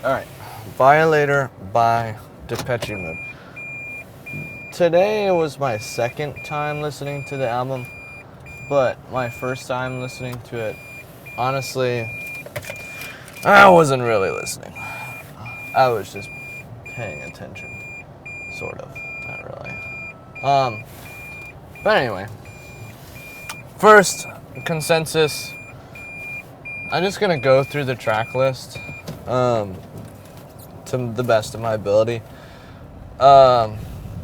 Alright, Violator by Depeche Mode. Today was my second time listening to the album, but my first time listening to it, honestly, I wasn't really listening. I was just paying attention, sort of, not really. But anyway, first, consensus, I'm just gonna go through the track list, to the best of my ability. The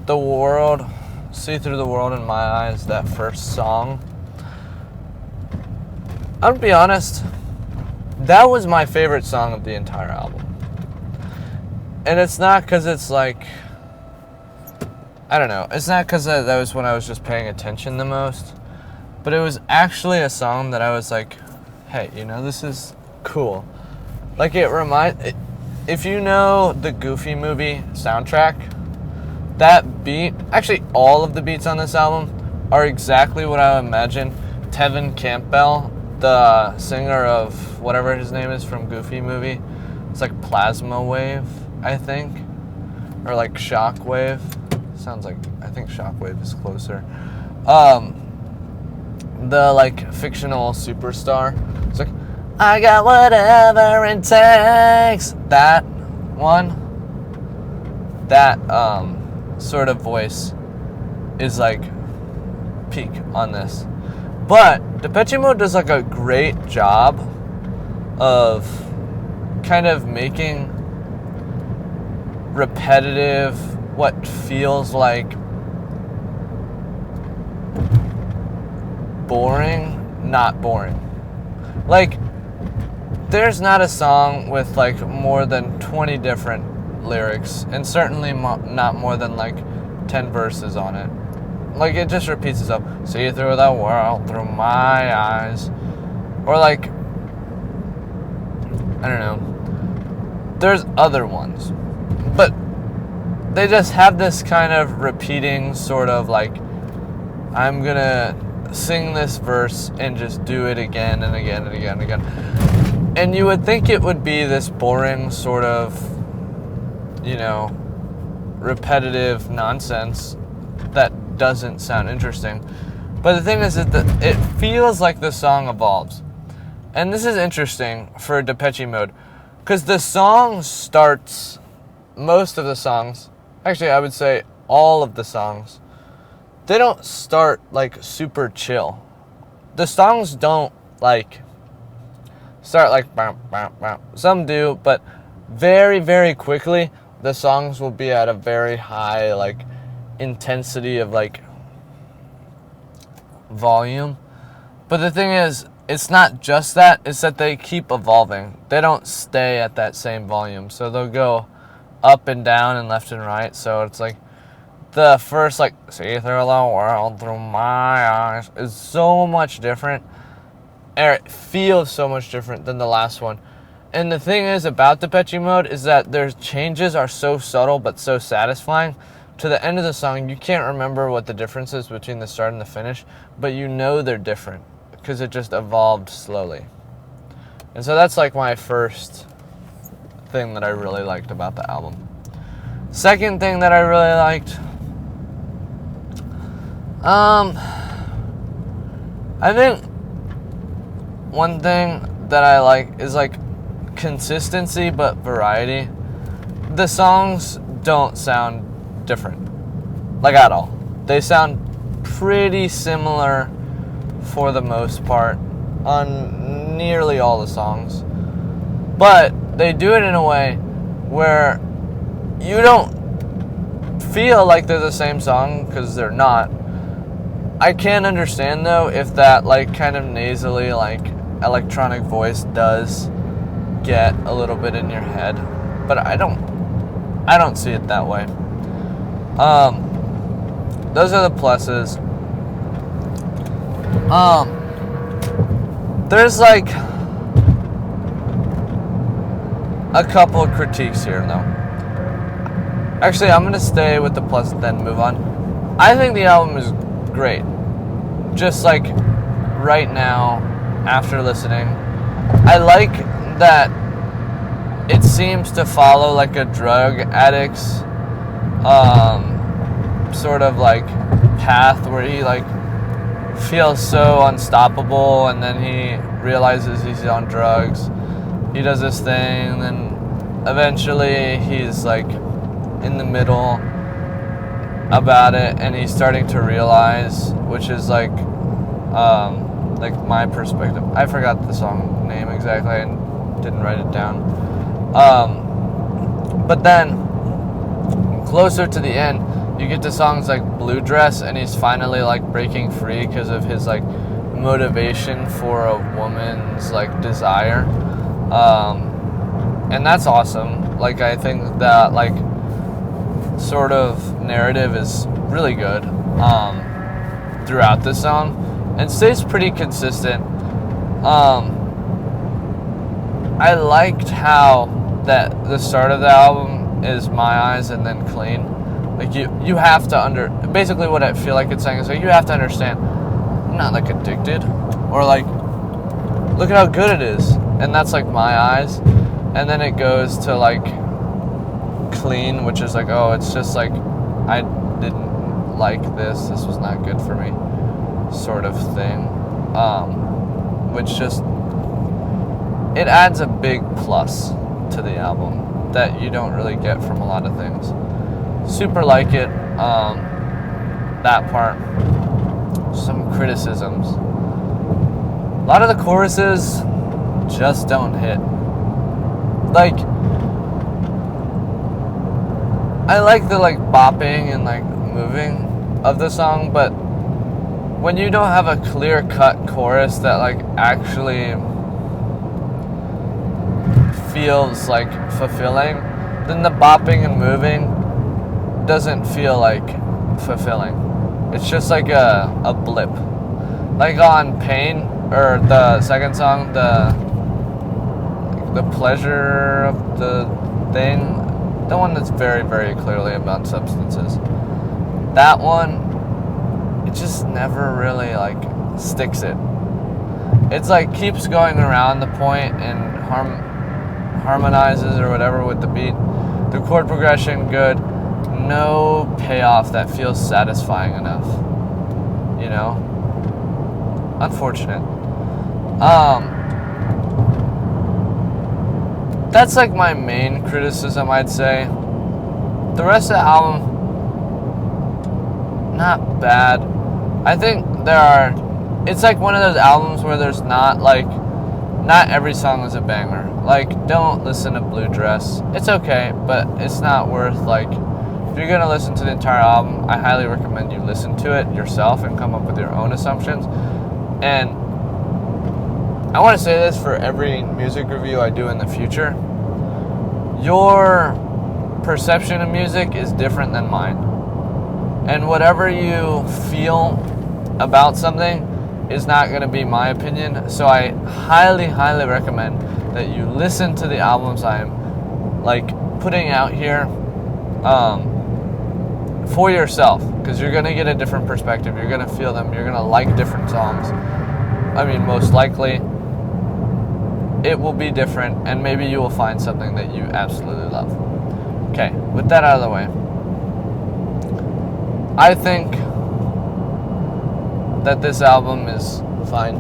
World, See Through the World in My Eyes, that first song. I'll be honest, that was my favorite song of the entire album. And it's not because it's like, I don't know, it's not because that was when I was just paying attention the most, but it was actually a song that I was like, hey, this is cool. Like, if you know the Goofy movie soundtrack, that beat, actually all of the beats on this album are exactly what I would imagine Tevin Campbell, the singer of whatever his name is from Goofy movie, it's like Plasma Wave, I think, or like Shock Wave. Sounds like, I think Shock Wave is closer. The like fictional superstar. It's like, I got whatever it takes. That one, that sort of voice is like peak on this. But Depeche Mode does like a great job of kind of making repetitive, what feels like boring, not boring. Like, there's not a song with like more than 20 different lyrics, and certainly not more than like 10 verses on it. Like, it just repeats itself. See through the world through my eyes. Or like, I don't know. There's other ones. But they just have this kind of repeating sort of like, I'm gonna sing this verse and just do it again and again and again and again. And you would think it would be this boring sort of, repetitive nonsense that doesn't sound interesting. But the thing is that it feels like the song evolves. And this is interesting for Depeche Mode, because the song starts, most of the songs, actually I would say all of the songs, they don't start like super chill. The songs don't like start like bam, bam, bam. Some do, but very, very quickly the songs will be at a very high like intensity of like volume. But the thing is, it's not just that, it's that they keep evolving. They don't stay at that same volume. So they'll go up and down and left and right. So it's like the first like see through the world through my eyes is so much different. And it feels so much different than the last one. And the thing is about Depeche Mode is that their changes are so subtle but so satisfying. To the end of the song, you can't remember what the difference is between the start and the finish, but you know they're different because it just evolved slowly. And so that's like my first thing that I really liked about the album. Second thing that I really liked, I think one thing that I like is like consistency but variety. The songs don't sound different, like at all. They sound pretty similar for the most part on nearly all the songs, but they do it in a way where you don't feel like they're the same song, because they're not. I can understand though if that like kind of nasally like electronic voice does get a little bit in your head, but I don't see it that way. Those are the pluses. There's like a couple of critiques here though. Actually, I'm gonna stay with the plus and then move on. I think the album is great. Just like right now, after listening, I like that it seems to follow like a drug addict's sort of like path where he like feels so unstoppable, and then he realizes he's on drugs. He does this thing, and then eventually he's like in the middle about it, and he's starting to realize, which is like my perspective. I forgot the song name exactly and didn't write it down. But then closer to the end, you get to songs like Blue Dress, and he's finally like breaking free because of his like motivation for a woman's like desire. And that's awesome. Like, I think that like sort of narrative is really good throughout the song and stays pretty consistent. I liked how that the start of the album is My Eyes and then Clean. Like, you have to basically what I feel like it's saying is like, you have to understand, I'm not like addicted, or like, look at how good it is, and that's like My Eyes. And then it goes to like Clean, which is like, oh, it's just like, I didn't like this was not good for me, sort of thing. Which just, it adds a big plus to the album that you don't really get from a lot of things. Super like it. That part. Some criticisms. A lot of the choruses just don't hit. Like, I like the like bopping and like moving of the song, but when you don't have a clear-cut chorus that like actually feels like fulfilling, then the bopping and moving doesn't feel like fulfilling. It's just like a blip. Like on Pain, or the second song, the pleasure of the thing, the one that's very, very clearly about substances. That one, it just never really like sticks it. It's like keeps going around the point and harmonizes or whatever with the beat. The chord progression good. No payoff that feels satisfying enough. You know? Unfortunate. That's like my main criticism, I'd say. The rest of the album, not bad. I think it's like one of those albums where there's not every song is a banger. Like, don't listen to Blue Dress. It's okay, but it's not worth, like, if you're gonna listen to the entire album, I highly recommend you listen to it yourself and come up with your own assumptions. And I want to say this for every music review I do in the future. Your perception of music is different than mine. And whatever you feel about something is not going to be my opinion. So I highly, highly recommend that you listen to the albums I'm like putting out here for yourself, because you're going to get a different perspective. You're going to feel them. You're going to like different songs. I mean, most likely it will be different, and maybe you will find something that you absolutely love. Okay, with that out of the way, I think that this album is fine.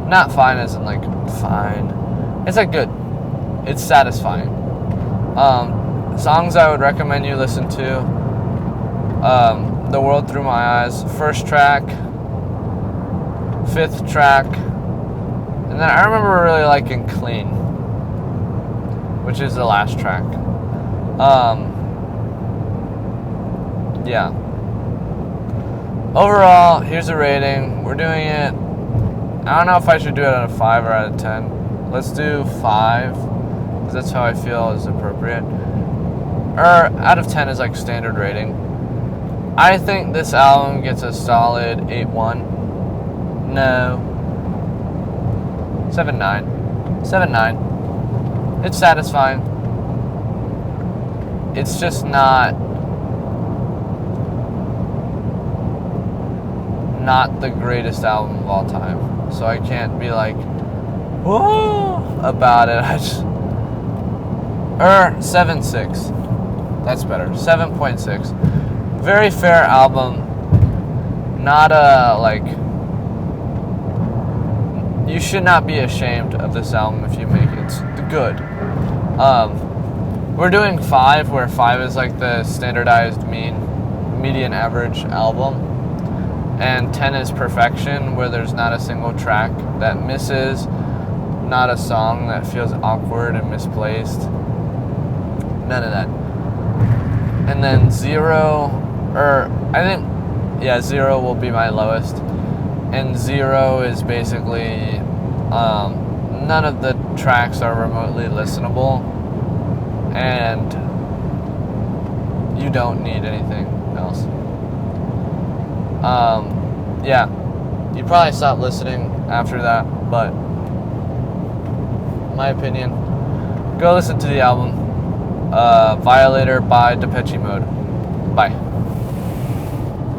Not fine as in like fine. It's like good. It's satisfying. Songs I would recommend you listen to: The World Through My Eyes, first track, fifth track, and then I remember really liking Clean, which is the last track. Yeah. Overall, here's a rating. We're doing it, I don't know if I should do it out of 5 or out of 10. Let's do 5, because that's how I feel is appropriate. Or out of 10 is like standard rating. I think this album gets a solid 8.1. No. 7.9. 7.9. It's satisfying. It's just not the greatest album of all time. So I can't be like, about it. 7.6. That's better. 7.6. Very fair album. Not you should not be ashamed of this album if you make it. It's good. We're doing 5, where 5 is like the standardized median average album, and 10 is perfection, where there's not a single track that misses, not a song that feels awkward and misplaced, none of that. And then 0, 0 will be my lowest, and 0 is basically none of the tracks are remotely listenable, and you don't need anything else. You probably stop listening after that, but my opinion, go listen to the album, Violator by Depeche Mode. Bye.